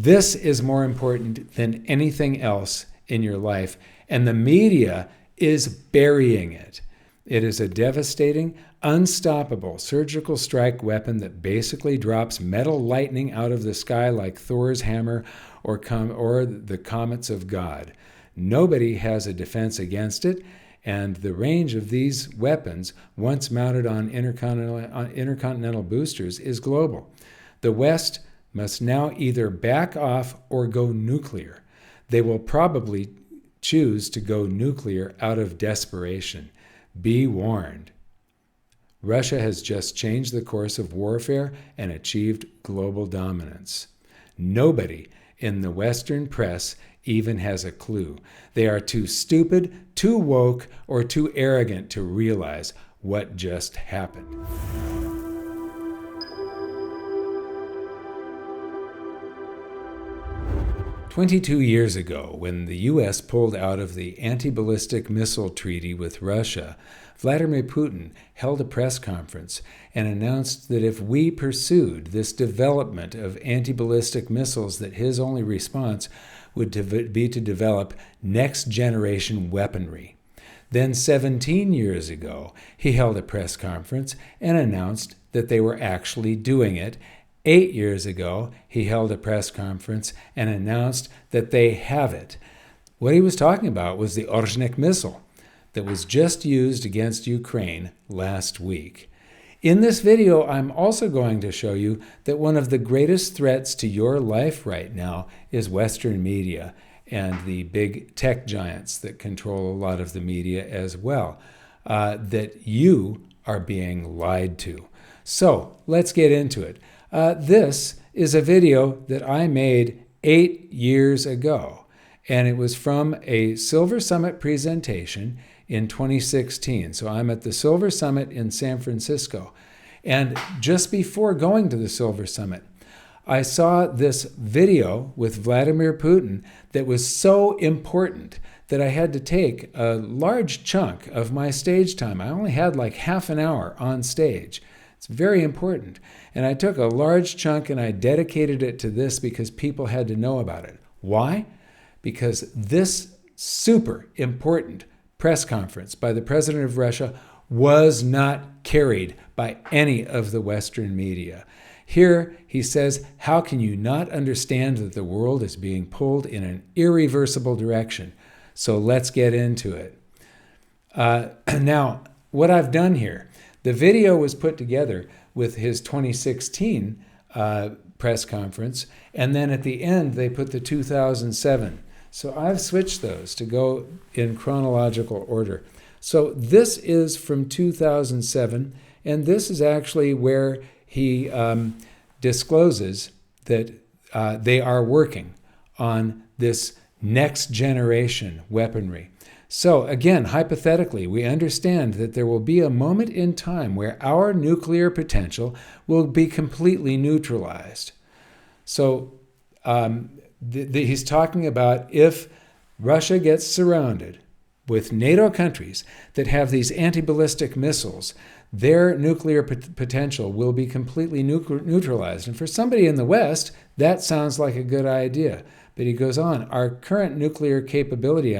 This is more important than anything else in your life, and the media is burying it. It is a devastating, unstoppable surgical strike weapon that basically drops metal lightning out of the sky like Thor's hammer or the comets of God. Nobody has a defense against it, and the range of these weapons, once mounted on intercontinental boosters, is global. The West must now either back off or go nuclear. They will probably choose to go nuclear out of desperation. Be warned. Russia has just changed the course of warfare and achieved global dominance. Nobody in the Western press even has a clue. They are too stupid, too woke, or too arrogant to realize what just happened. "22 years ago, when the U.S. pulled out of the Anti-Ballistic Missile Treaty with Russia, Vladimir Putin held a press conference and announced that if we pursued this development of anti-ballistic missiles, that his only response would be to develop next-generation weaponry. Then 17 years ago, he held a press conference and announced that they were actually doing it. 8 years ago, he held a press conference and announced that they have it. What he was talking about was the Oreshnik missile that was just used against Ukraine last week. In this video, I'm also going to show you that one of the greatest threats to your life right now is Western media and the big tech giants that control a lot of the media as well, that you are being lied to. So let's get into it. This is a video that I made 8 years ago, and it was from a Silver Summit presentation in 2016. So I'm at the Silver Summit in San Francisco. And just before going to the Silver Summit, I saw this video with Vladimir Putin that was so important that I had to take a large chunk of my stage time. I only had like half an hour on stage. It's very important. And I took a large chunk and I dedicated it to this because people had to know about it. Why? Because this super important press conference by the president of Russia was not carried by any of the Western media. Here he says, how can you not understand that the world is being pulled in an irreversible direction? So let's get into it. Now, what I've done here, the video was put together with his 2016 press conference, and then at the end they put the 2007. So I've switched those to go in chronological order. So this is from 2007, and this is actually where he discloses that they are working on this next generation weaponry. So again, hypothetically, we understand that there will be a moment in time where our nuclear potential will be completely neutralized. So he's talking about if Russia gets surrounded with NATO countries that have these anti-ballistic missiles, their nuclear potential will be completely neutralized. And for somebody in the West, that sounds like a good idea. But he goes on, our current nuclear capability,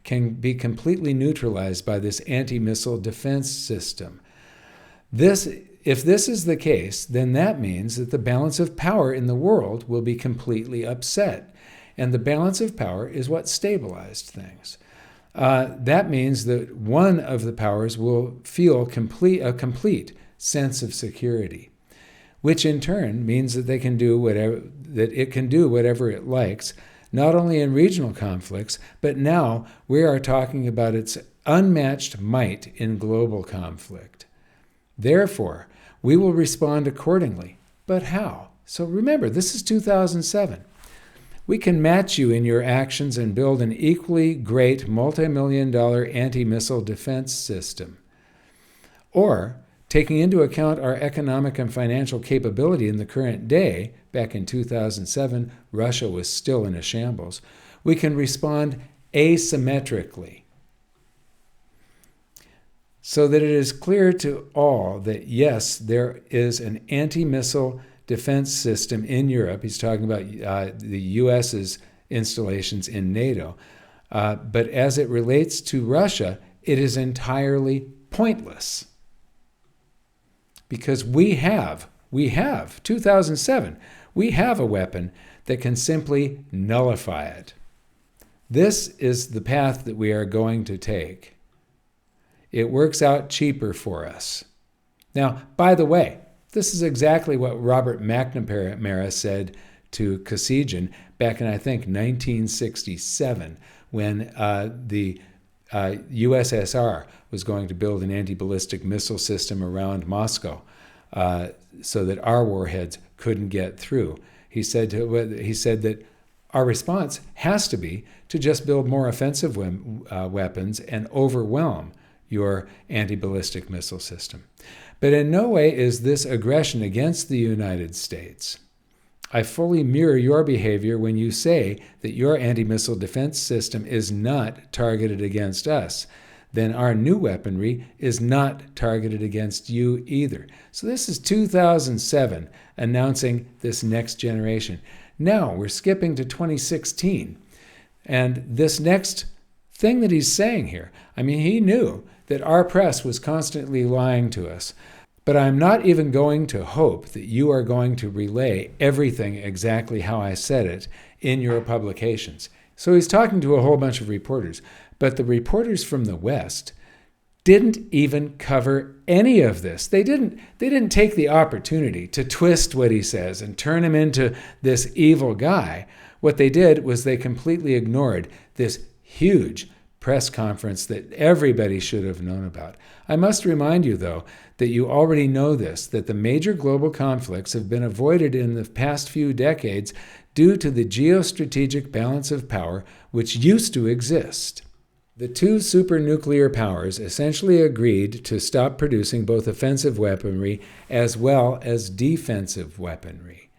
can be completely neutralized by this anti-missile defense system. If this is the case, then that means that the balance of power in the world will be completely upset. And the balance of power is what stabilized things. That means that one of the powers will feel a complete sense of security, which in turn means that it can do whatever it likes, not only in regional conflicts, but now we are talking about its unmatched might in global conflict. Therefore, we will respond accordingly. But how? So remember, this is 2007. We can match you in your actions and build an equally great multi-million-dollar anti-missile defense system. Or, taking into account our economic and financial capability in the current day, back in 2007, Russia was still in a shambles, we can respond asymmetrically. So that it is clear to all that yes, there is an anti-missile defense system in Europe. He's talking about the U.S.'s installations in NATO. But as it relates to Russia, it is entirely pointless. Because we have, 2007, we have a weapon that can simply nullify it. This is the path that we are going to take. It works out cheaper for us. Now, by the way, this is exactly what Robert McNamara said to Kosygin back in, I think, 1967, when the USSR was going to build an anti-ballistic missile system around Moscow so that our warheads couldn't get through. He said that our response has to be to just build more offensive weapons and overwhelm your anti-ballistic missile system. But in no way is this aggression against the United States. I fully mirror your behavior when you say that your anti-missile defense system is not targeted against us. Then our new weaponry is not targeted against you either. So this is 2007 announcing this next generation. Now we're skipping to 2016. And this next thing that he's saying here, I mean, he knew that our press was constantly lying to us. But I'm not even going to hope that you are going to relay everything exactly how I said it in your publications. So he's talking to a whole bunch of reporters, but the reporters from the West didn't even cover any of this. They didn't take the opportunity to twist what he says and turn him into this evil guy. What they did was they completely ignored this huge press conference that everybody should have known about. I must remind you, though, that you already know this, that the major global conflicts have been avoided in the past few decades due to the geostrategic balance of power which used to exist. The two supernuclear powers essentially agreed to stop producing both offensive weaponry as well as defensive weaponry.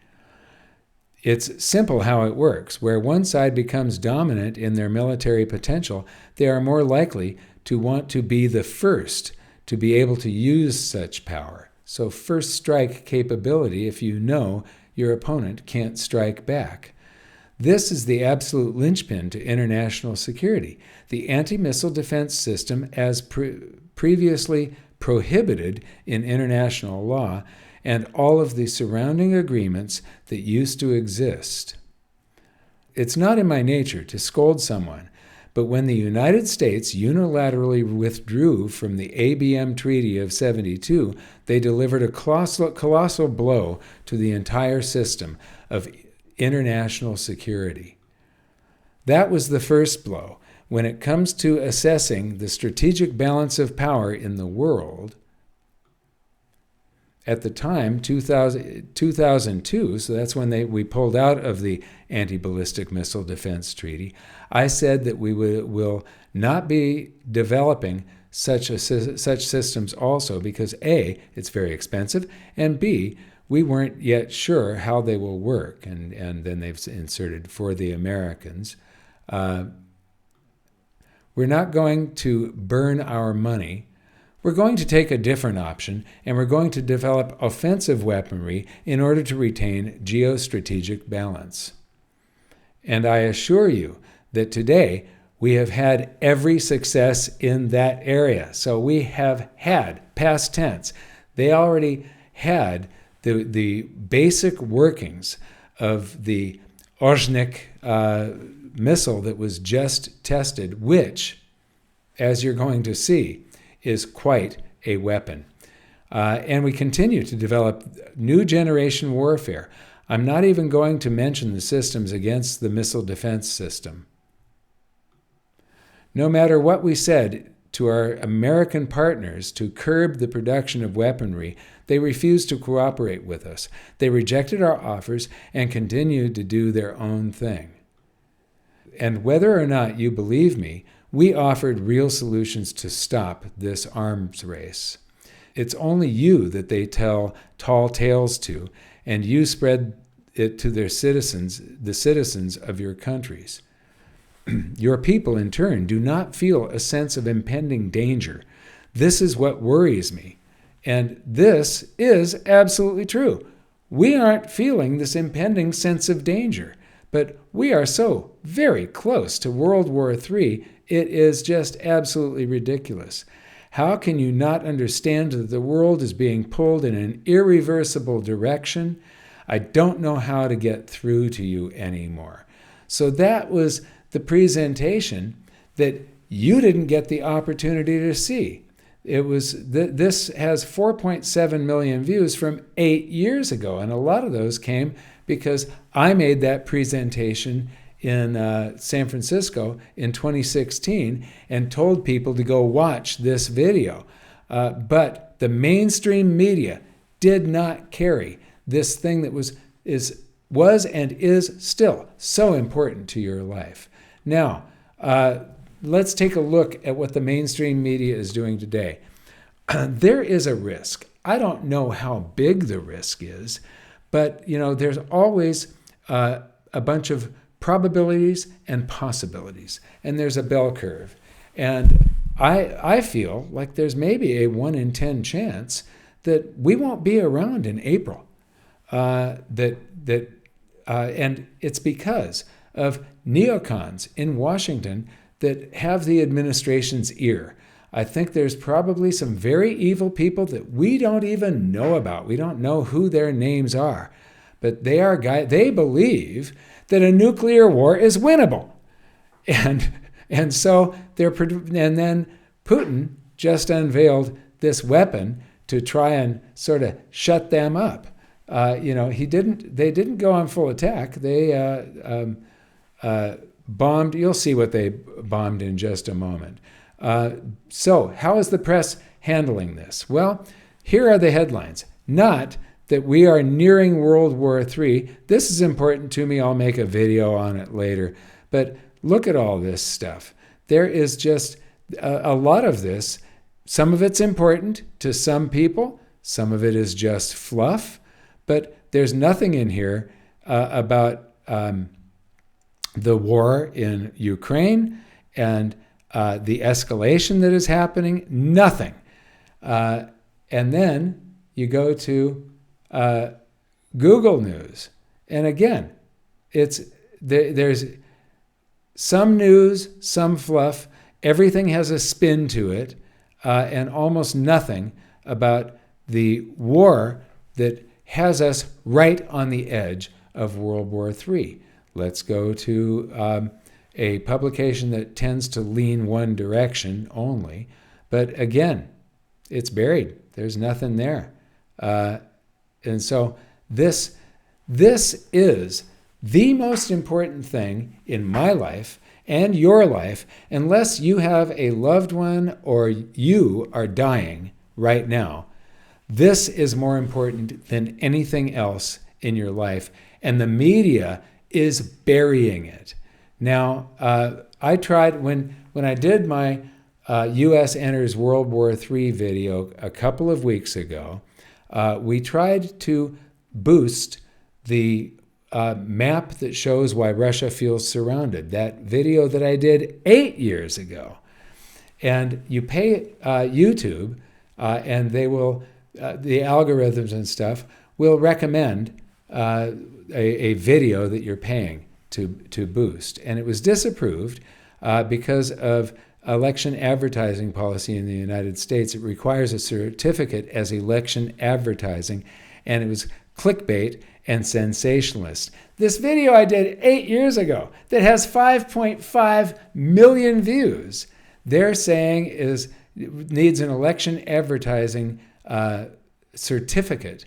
It's simple how it works. Where one side becomes dominant in their military potential, they are more likely to want to be the first to be able to use such power. So first strike capability if you know your opponent can't strike back. This is the absolute linchpin to international security. The anti-missile defense system, as previously prohibited in international law, and all of the surrounding agreements that used to exist. It's not in my nature to scold someone, but when the United States unilaterally withdrew from the ABM Treaty of '72, they delivered a colossal blow to the entire system of international security. That was the first blow. When it comes to assessing the strategic balance of power in the world, at the time, 2002, so that's when we pulled out of the Anti-Ballistic Missile Defense Treaty, I said that we will not be developing such systems also because A, it's very expensive, and B, we weren't yet sure how they will work. And then they've inserted for the Americans. We're not going to burn our money. We're going to take a different option, and we're going to develop offensive weaponry in order to retain geostrategic balance. And I assure you that today we have had every success in that area. So we have had, past tense, they already had the basic workings of the Oreshnik missile that was just tested, which, as you're going to see, is quite a weapon. And we continue to develop new generation warfare. I'm not even going to mention the systems against the missile defense system. No matter what we said to our American partners to curb the production of weaponry, they refused to cooperate with us. They rejected our offers and continued to do their own thing. And whether or not you believe me, we offered real solutions to stop this arms race. It's only you that they tell tall tales to, and you spread it to their citizens, the citizens of your countries. Your people, in turn, do not feel a sense of impending danger. This is what worries me. And this is absolutely true. we aren't feeling this impending sense of danger. But we are so very close to World War III, it is just absolutely ridiculous. How can you not understand that the world is being pulled in an irreversible direction? I don't know how to get through to you anymore. So that was the presentation that you didn't get the opportunity to see. It was this has 4.7 million views from 8 years ago, and a lot of those came because I made that presentation in San Francisco in 2016 and told people to go watch this video. But the mainstream media did not carry this thing that was and is still so important to your life. Now, let's take a look at what the mainstream media is doing today. There is a risk. I don't know how big the risk is, but there's always a bunch of probabilities and possibilities, and there's a bell curve. And I feel like there's maybe a 1 in 10 chance that we won't be around in April. And it's because of neocons in Washington that have the administration's ear. I think there's probably some very evil people that we don't even know about. We don't know who their names are, but they believe that a nuclear war is winnable, and so and then Putin just unveiled this weapon to try and sort of shut them up. They didn't go on full attack. They bombed. You'll see what they bombed in just a moment. So how is the press handling this? Well, here are the headlines. Not that we are nearing World War III. This is important to me. I'll make a video on it later. But look at all this stuff. There is just a lot of this. Some of it's important to some people. Some of it is just fluff. But there's nothing in here about the war in Ukraine and the escalation that is happening. Nothing. And then you go to Google News. And again, there's some news, some fluff. Everything has a spin to it, and almost nothing about the war that has us right on the edge of World War III. Let's go to a publication that tends to lean one direction only. But again, it's buried. There's nothing there. And so this is the most important thing in my life and your life, unless you have a loved one or you are dying right now. This is more important than anything else in your life, and the media is burying it. Now, I tried, when I did my U.S. enters World War III video a couple of weeks ago, we tried to boost the map that shows why Russia feels surrounded. That video that I did 8 years ago. And you pay YouTube, and they will, the algorithms and stuff will recommend a video that you're paying to boost. And it was disapproved because of election advertising policy in the United States. It requires a certificate as election advertising, and it was clickbait and sensationalist. This video I did 8 years ago that has 5.5 million views, they're saying needs an election advertising certificate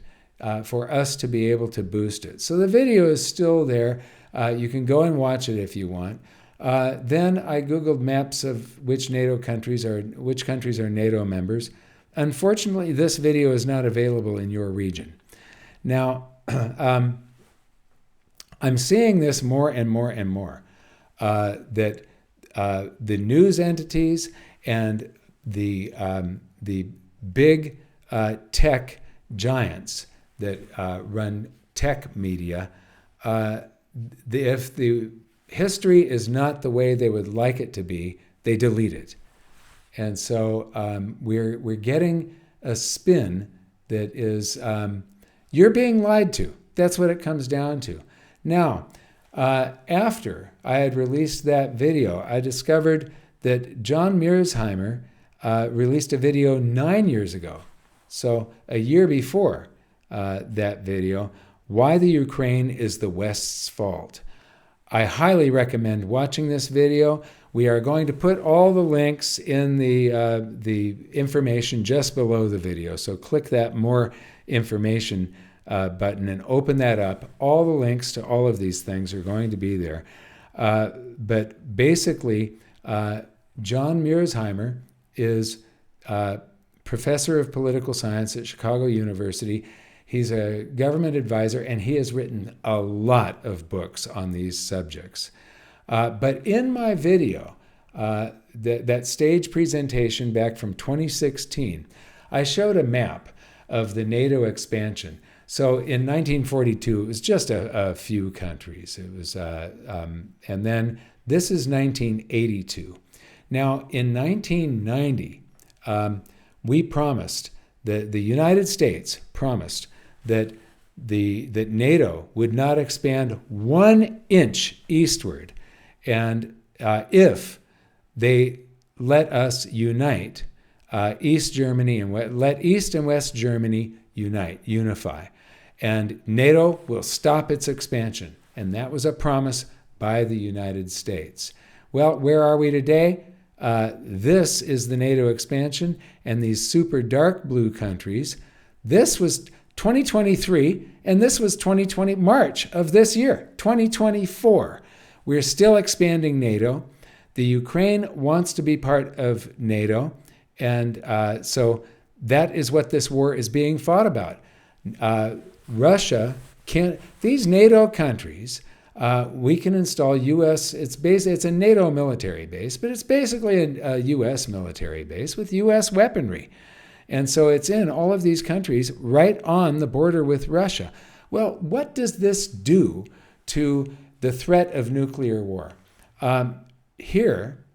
for us to be able to boost it. So the video is still there. You can go and watch it if you want. Then I Googled maps of which countries are NATO members. Unfortunately, this video is not available in your region. Now, I'm seeing this more and more and more, that the news entities and the big tech giants that run tech media, if the history is not the way they would like it to be, they delete it. And so we're getting a spin that is, You're being lied to. That's what it comes down to. Now, after I had released that video, I discovered that John Mearsheimer released a video 9 years ago, so a year before that video, Why the Ukraine is the West's Fault. I highly recommend watching this video. We are going to put all the links in the information just below the video. So click that More Information button and open that up. All the links to all of these things are going to be there. But basically, John Mearsheimer is professor of political science at Chicago University. He's a government advisor, and he has written a lot of books on these subjects. But in my video, that stage presentation back from 2016, I showed a map of the NATO expansion. So in 1942, it was just a few countries. It was, and then this is 1982. Now, in 1990, we promised, the United States promised that that NATO would not expand 1 inch eastward, and if they let us unite East Germany and let East and West Germany unify, and NATO will stop its expansion. And that was a promise by the United States. Well, where are we today? This is the NATO expansion, and these super dark blue countries. This was 2023, and this was March of this year, 2024. We're still expanding NATO. The Ukraine wants to be part of NATO, and so that is what this war is being fought about. Russia can't, these NATO countries, we can install U.S., it's a NATO military base, but it's basically a U.S. military base with U.S. weaponry. And so it's in all of these countries right on the border with Russia. Well, what does this do to the threat of nuclear war? Here,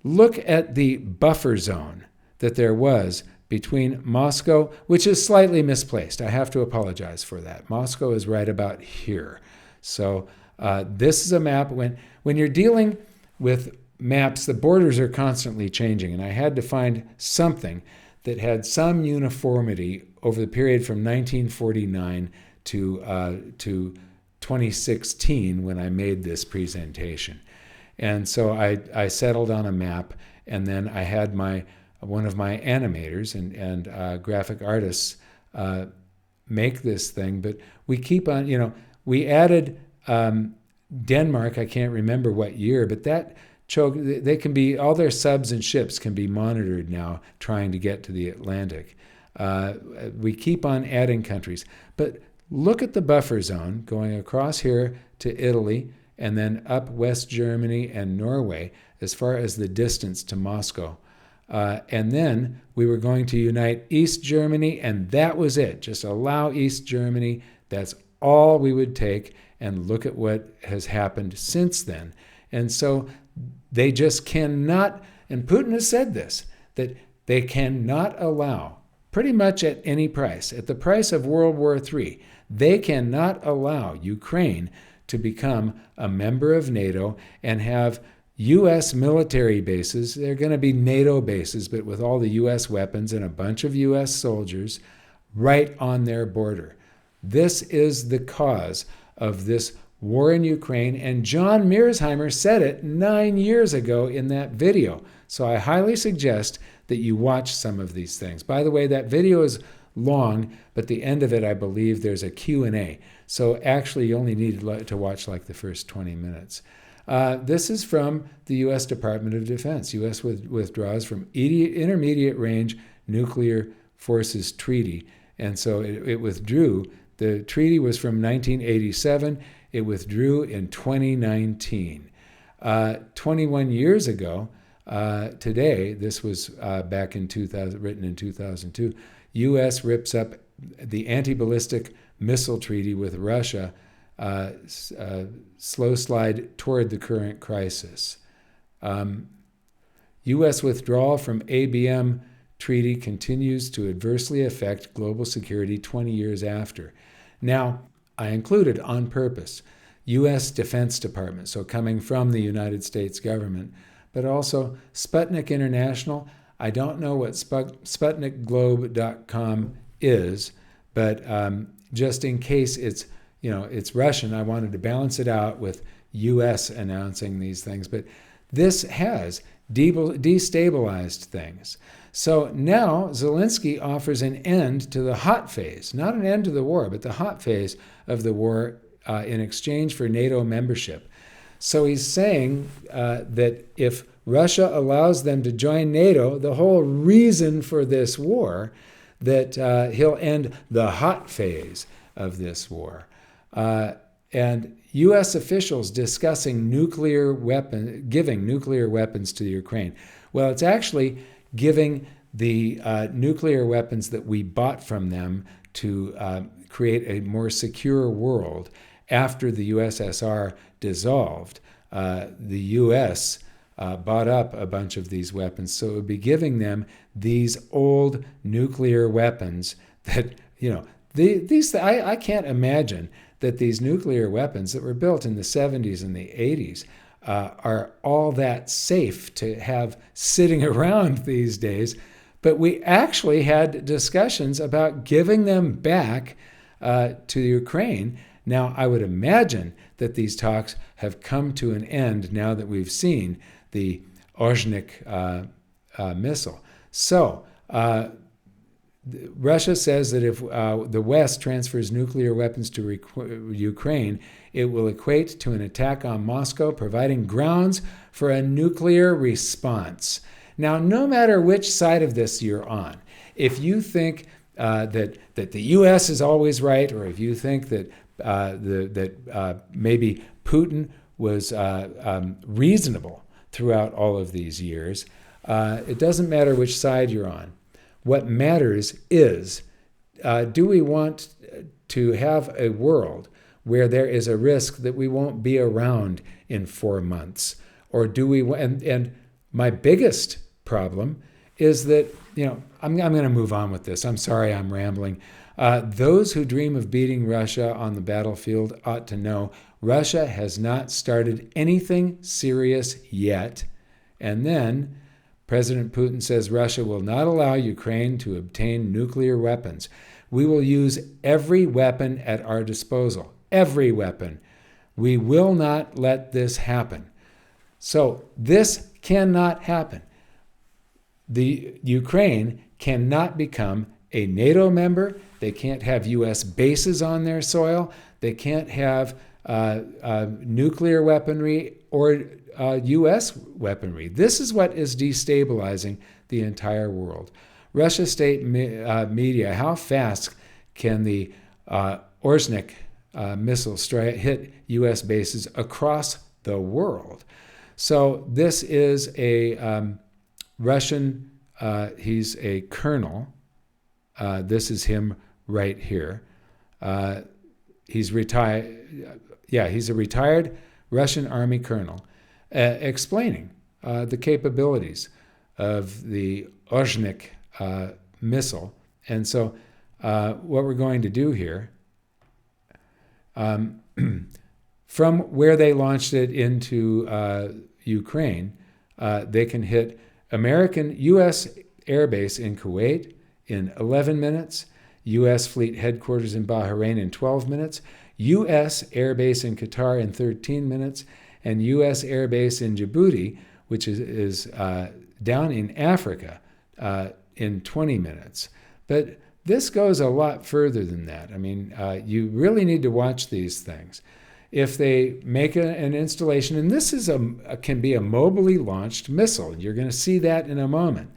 look at the buffer zone that there was between Moscow, which is slightly misplaced. I have to apologize for that. Moscow is right about here. So this is a map. When you're dealing with maps, the borders are constantly changing, and I had to find something that had some uniformity over the period from 1949 to 2016 when I made this presentation. And so I settled on a map, and then I had one of my animators and graphic artists make this thing. But we keep on, we added Denmark, I can't remember what year, but that they can be, all their subs and ships can be monitored now trying to get to the Atlantic. We keep on adding countries. But look at the buffer zone going across here to Italy and then up West Germany and Norway as far as the distance to Moscow. And then we were going to unite East Germany, and that was it. Just allow East Germany. That's all we would take, and look at what has happened since then. And so they just cannot, and Putin has said this, that they cannot allow, pretty much at any price, at the price of World War III, they cannot allow Ukraine to become a member of NATO and have U.S. military bases. They're going to be NATO bases, but with all the U.S. weapons and a bunch of U.S. soldiers right on their border. This is the cause of this war in Ukraine, and John Mearsheimer said it 9 years ago in that video. So I highly suggest that you watch some of these things. By the way, that video is long, but the end of it, I believe, there's a Q&A. So actually, you only need to watch like the first 20 minutes. This is from the U.S. Department of Defense. U.S. withdraws from Intermediate Range Nuclear Forces Treaty. And so it withdrew. The treaty was from 1987. It withdrew in 2019. 21 years ago, today, this was back in 2000, written in 2002, U.S. rips up the Anti-Ballistic Missile Treaty with Russia, slow slide toward the current crisis. U.S. withdrawal from ABM treaty continues to adversely affect global security 20 years after. Now, I included on purpose U.S. Defense Department, so coming from the United States government, but also Sputnik International. I don't know what SputnikGlobe.com is, but just in case it's Russian, I wanted to balance it out with U.S. announcing these things. But this has destabilized things. So now Zelensky offers an end to the hot phase, not an end to the war, but the hot phase of the war in exchange for NATO membership. So he's saying that if Russia allows them to join NATO, the whole reason for this war, that he'll end the hot phase of this war. And U.S. officials discussing giving nuclear weapons to Ukraine. Well, it's actually giving the nuclear weapons that we bought from them to create a more secure world. After the USSR dissolved, the U.S. Bought up a bunch of these weapons. So it would be giving them these old nuclear weapons that, I can't imagine that these nuclear weapons that were built in the 70s and the 80s are all that safe to have sitting around these days. But we actually had discussions about giving them back to Ukraine. Now, I would imagine that these talks have come to an end now that we've seen the Oreshnik missile. So, Russia says that if the West transfers nuclear weapons to Ukraine, it will equate to an attack on Moscow, providing grounds for a nuclear response. Now, no matter which side of this you're on, if you think that the U.S. is always right, or if you think that maybe Putin was reasonable throughout all of these years, it doesn't matter which side you're on. What matters is, do we want to have a world where there is a risk that we won't be around in 4 months? Or do we, and my biggest problem is that, I'm going to move on with this. I'm sorry I'm rambling. Those who dream of beating Russia on the battlefield ought to know Russia has not started anything serious yet. And then President Putin says Russia will not allow Ukraine to obtain nuclear weapons. We will use every weapon at our disposal. Every weapon. We will not let this happen. So this cannot happen. The Ukraine cannot become a NATO member. They can't have U.S. bases on their soil. They can't have nuclear weaponry or U.S. weaponry. This is what is destabilizing the entire world. Russia state media, how fast can the Oreshnik missile hit U.S. bases across the world? So this is a Russian, he's a colonel. This is him right here. He's retired. He's a retired Russian Army colonel, explaining the capabilities of the Oreshnik missile. And so what we're going to do here, from where they launched it into Ukraine, they can hit American U.S. airbase in Kuwait in 11 minutes, U.S. fleet headquarters in Bahrain in 12 minutes, U.S. airbase in Qatar in 13 minutes, and U.S. airbase in Djibouti, which is down in Africa, in 20 minutes. But this goes a lot further than that. I mean, you really need to watch these things. If they make an installation, and this is can be a mobily launched missile, you're going to see that in a moment.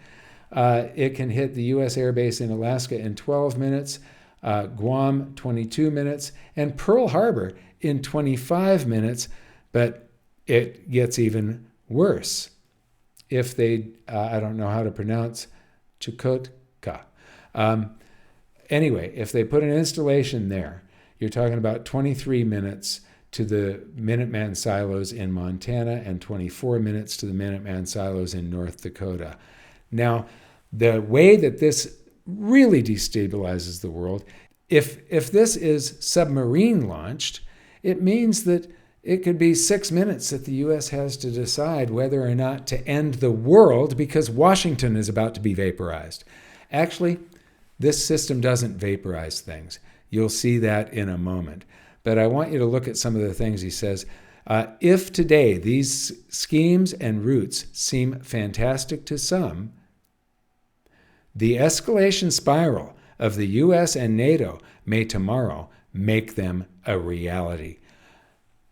It can hit the U.S. airbase in Alaska in 12 minutes, Guam 22 minutes, and Pearl Harbor in 25 minutes, but it gets even worse. If they, I don't know how to pronounce Chukotka. Anyway, if they put an installation there, you're talking about 23 minutes to the Minuteman silos in Montana and 24 minutes to the Minuteman silos in North Dakota. Now, The way that this really destabilizes the world, if this is submarine launched, it means that it could be 6 minutes that the U.S. has to decide whether or not to end the world because Washington is about to be vaporized. Actually, this system doesn't vaporize things. You'll see that in a moment. But I want you to look at some of the things he says. If today these schemes and routes seem fantastic to some, the escalation spiral of the U.S. and NATO may tomorrow make them a reality.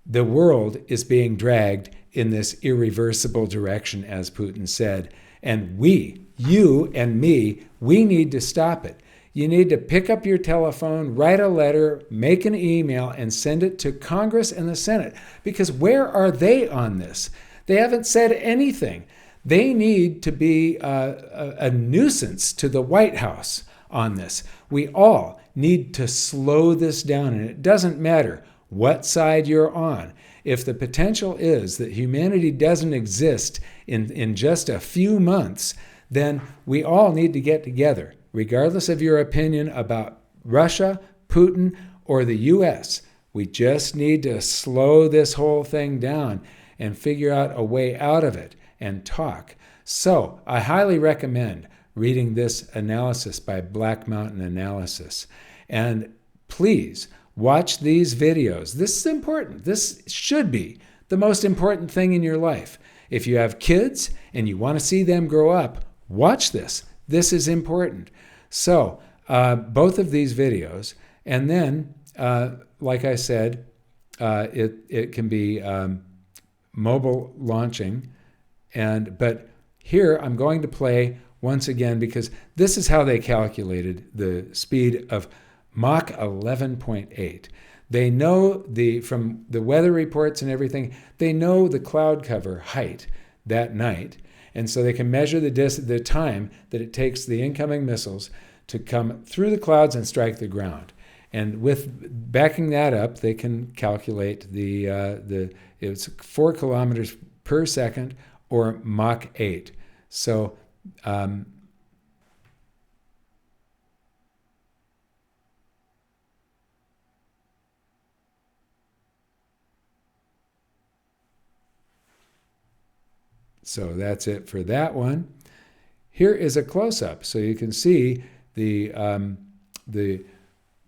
The world is being dragged in this irreversible direction, as Putin said, and we, you and me, we need to stop it. You need to pick up your telephone, write a letter, make an email, and send it to Congress and the Senate. Because where are they on this? They haven't said anything. They need to be a nuisance to the White House on this. We all need to slow this down, and it doesn't matter what side you're on. If the potential is that humanity doesn't exist in just a few months, then we all need to get together, regardless of your opinion about Russia, Putin, or the U.S. We just need to slow this whole thing down and figure out a way out of it and talk. So I highly recommend reading this analysis by Black Mountain Analysis. And please watch these videos. This is important. This should be the most important thing in your life. If you have kids and you want to see them grow up, watch this. This is important. So both of these videos, and then, like I said, it can be mobile launching. But here I'm going to play once again because this is how they calculated the speed of Mach 11.8. They know from the weather reports and everything, they know the cloud cover height that night. And so they can measure the time that it takes the incoming missiles to come through the clouds and strike the ground. And with backing that up, they can calculate it's 4 kilometers per second or Mach 8. So So that's it for that one. Here is a close-up, so you can see the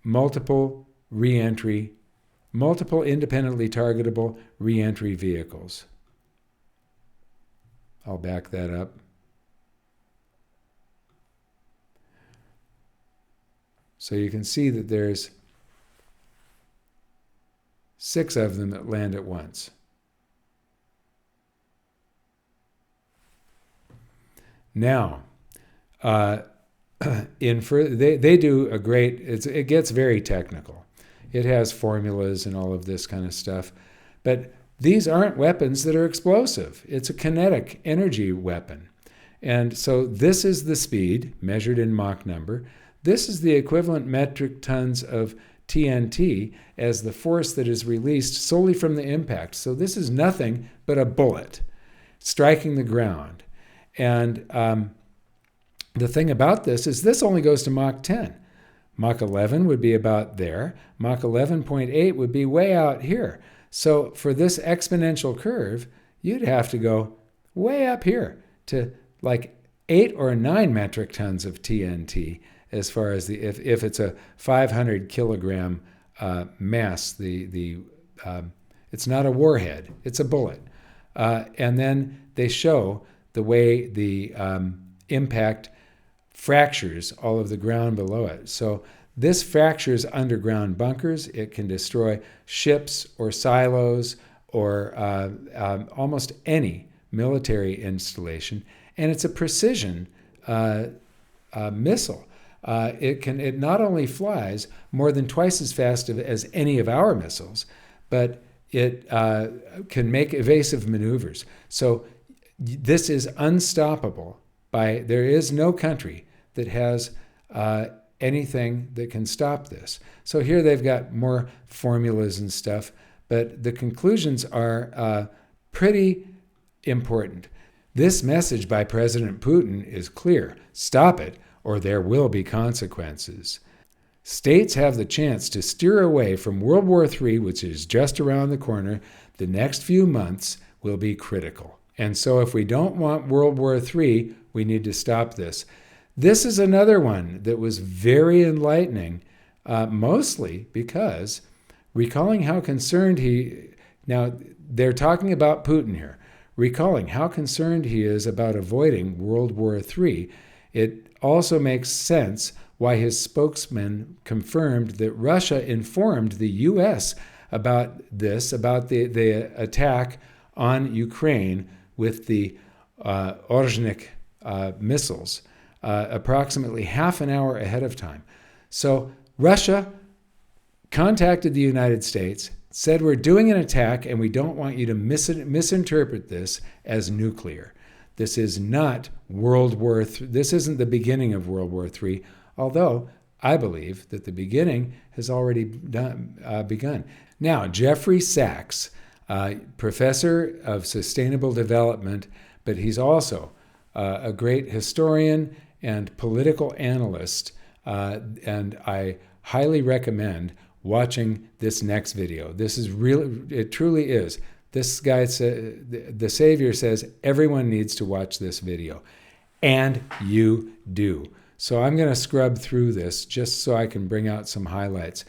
multiple independently targetable re-entry vehicles. I'll back that up. So you can see that there's 6 of them that land at once. Now, they do a great, it gets very technical. It has formulas and all of this kind of stuff. But these aren't weapons that are explosive. It's a kinetic energy weapon. And so this is the speed measured in Mach number. This is the equivalent metric tons of TNT as the force that is released solely from the impact. So this is nothing but a bullet striking the ground. And the thing about this is this only goes to Mach 10. Mach 11 would be about there. Mach 11.8 would be way out here. So for this exponential curve, you'd have to go way up here to like 8 or 9 metric tons of TNT as far as if it's a 500 kilogram mass. It's not a warhead, it's a bullet. And then they show the way the impact fractures all of the ground below it. So this fractures underground bunkers. It can destroy ships or silos or almost any military installation. And it's a precision missile. It not only flies more than twice as fast as any of our missiles, but it can make evasive maneuvers. So this is unstoppable. There is no country that has anything that can stop this. So here they've got more formulas and stuff, but the conclusions are pretty important. This message by President Putin is clear. Stop it, or there will be consequences. States have the chance to steer away from World War III, which is just around the corner. The next few months will be critical. And so if we don't want World War III, we need to stop this. This is another one that was very enlightening, mostly because recalling how concerned now they're talking about Putin here, recalling how concerned he is about avoiding World War III, it also makes sense why his spokesman confirmed that Russia informed the U.S. about the attack on Ukraine with the Oreshnik missiles, approximately half an hour ahead of time. So Russia contacted the United States, said we're doing an attack and we don't want you to misinterpret this as nuclear. This is not World War III. This isn't the beginning of World War III, although I believe that the beginning has already begun. Now, Jeffrey Sachs, professor of sustainable development, but he's also a great historian and political analyst, and I highly recommend watching this next video. This is really, it truly is. This guy, the Savior says, everyone needs to watch this video. And you do. So I'm going to scrub through this just so I can bring out some highlights.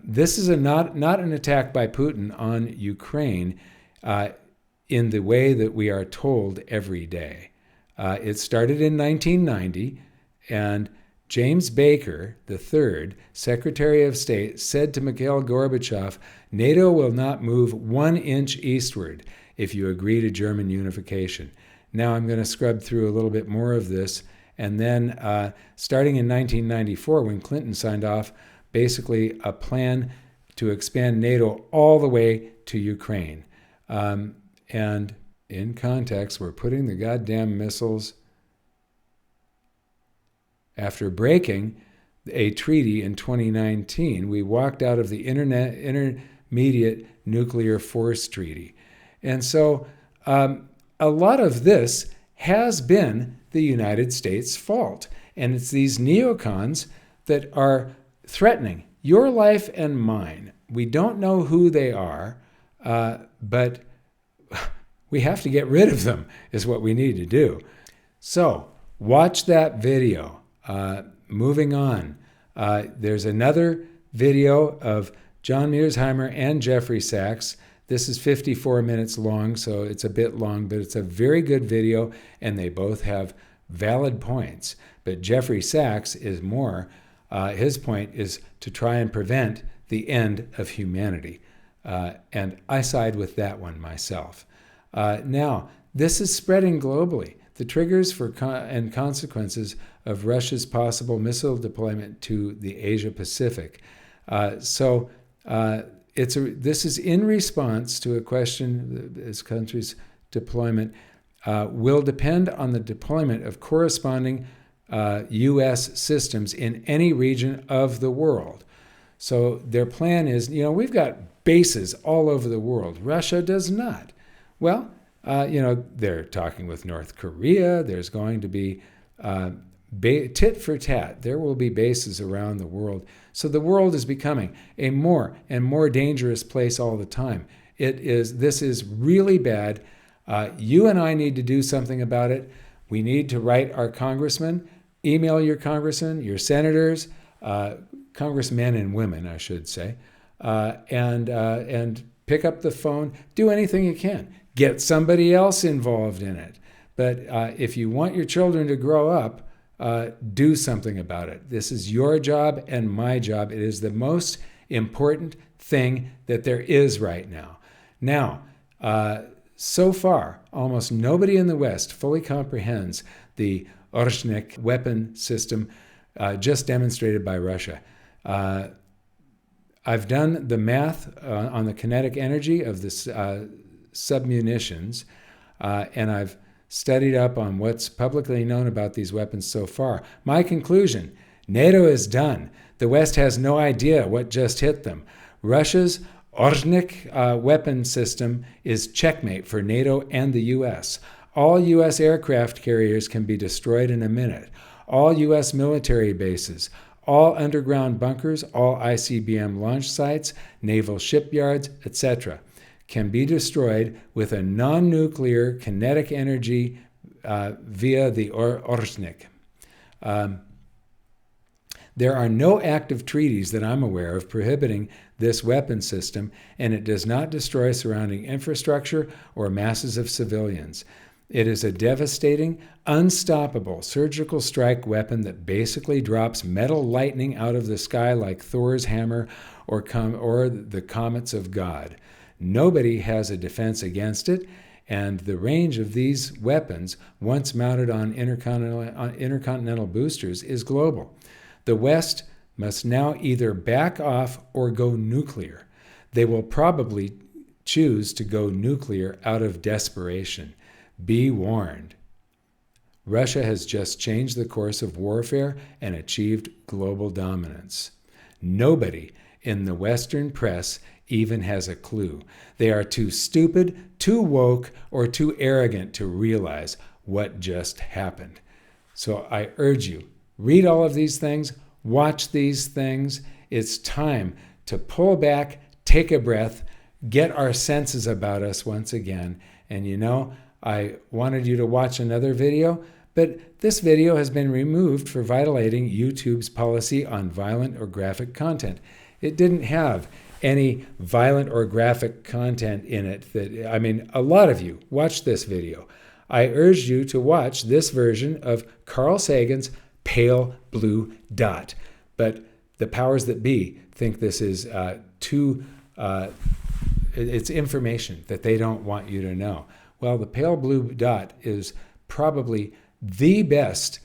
This is not an attack by Putin on Ukraine in the way that we are told every day. It started in 1990, and James Baker III, Secretary of State, said to Mikhail Gorbachev, NATO will not move 1 inch eastward if you agree to German unification. Now I'm going to scrub through a little bit more of this. And then starting in 1994, when Clinton signed off basically a plan to expand NATO all the way to Ukraine. And in context, we're putting the goddamn missiles. After breaking a treaty in 2019, we walked out of the Intermediate Nuclear Force Treaty. And so a lot of this has been the United States' fault. And it's these neocons that are threatening your life and mine. We don't know who they are, but we have to get rid of them is what we need to do. So watch that video. Moving on, there's another video of John Mearsheimer and Jeffrey Sachs. This is 54 minutes long, so it's a bit long, but it's a very good video, and they both have valid points. But Jeffrey Sachs is more, his point is to try and prevent the end of humanity. And I side with that one myself. Now, this is spreading globally. The triggers for and consequences of Russia's possible missile deployment to the Asia-Pacific. This is in response to a question: this country's deployment will depend on the deployment of corresponding U.S. systems in any region of the world. So their plan is, we've got bases all over the world. Russia does not. Well, they're talking with North Korea. There's going to be tit for tat. There will be bases around the world. So the world is becoming a more and more dangerous place all the time. This is really bad. You and I need to do something about it. We need to write our congressmen, email your congressmen, your senators, congressmen and women, I should say, and pick up the phone. Do anything you can. Get somebody else involved in it. But if you want your children to grow up, do something about it. This is your job and my job. It is the most important thing that there is right now. Now, so far, almost nobody in the West fully comprehends the Oreshnik weapon system just demonstrated by Russia. I've done the math on the kinetic energy of this submunitions, and I've studied up on what's publicly known about these weapons so far. My conclusion: NATO is done. The West has no idea what just hit them. Russia's Oreshnik weapon system is checkmate for NATO and the U.S. All U.S. aircraft carriers can be destroyed in a minute. All U.S. military bases, all underground bunkers, all ICBM launch sites, naval shipyards, etc., can be destroyed with a non-nuclear kinetic energy via the Oreshnik. There are no active treaties that I'm aware of prohibiting this weapon system, and it does not destroy surrounding infrastructure or masses of civilians. It is a devastating, unstoppable surgical strike weapon that basically drops metal lightning out of the sky like Thor's hammer or the comets of God. Nobody has a defense against it, and the range of these weapons, once mounted on intercontinental boosters, is global. The West must now either back off or go nuclear. They will probably choose to go nuclear out of desperation. Be warned. Russia has just changed the course of warfare and achieved global dominance. Nobody in the Western press even has a clue. They are too stupid, too woke, or too arrogant to realize what just happened. So I urge you, read all of these things, watch these things. It's time to pull back, take a breath, get our senses about us once again. And you know, I wanted you to watch another video, but this video has been removed for violating YouTube's policy on violent or graphic content. It didn't have any violent or graphic content in it. A lot of you watched this video. I urge you to watch this version of Carl Sagan's pale blue dot. But the powers that be think this is it's information that they don't want you to know. Well, the pale blue dot is probably the best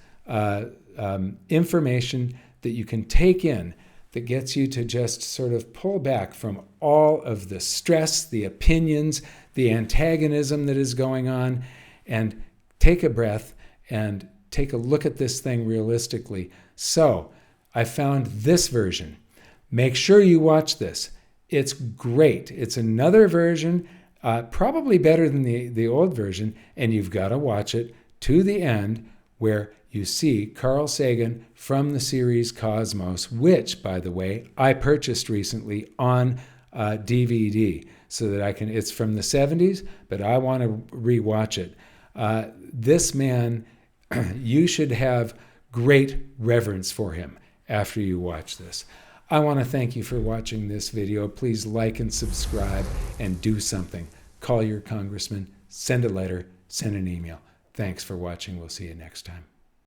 information that you can take in that gets you to just sort of pull back from all of the stress, the opinions, the antagonism that is going on, and take a breath and take a look at this thing realistically. So I found this version. Make sure you watch this. It's great. It's another version, probably better than the old version, and you've got to watch it to the end where you see Carl Sagan from the series Cosmos, which, by the way, I purchased recently on DVD so that I can, it's from the 70s, but I want to rewatch it. This man, you should have great reverence for him after you watch this. I want to thank you for watching this video. Please like and subscribe and do something. Call your congressman, send a letter, send an email. Thanks for watching. We'll see you next time.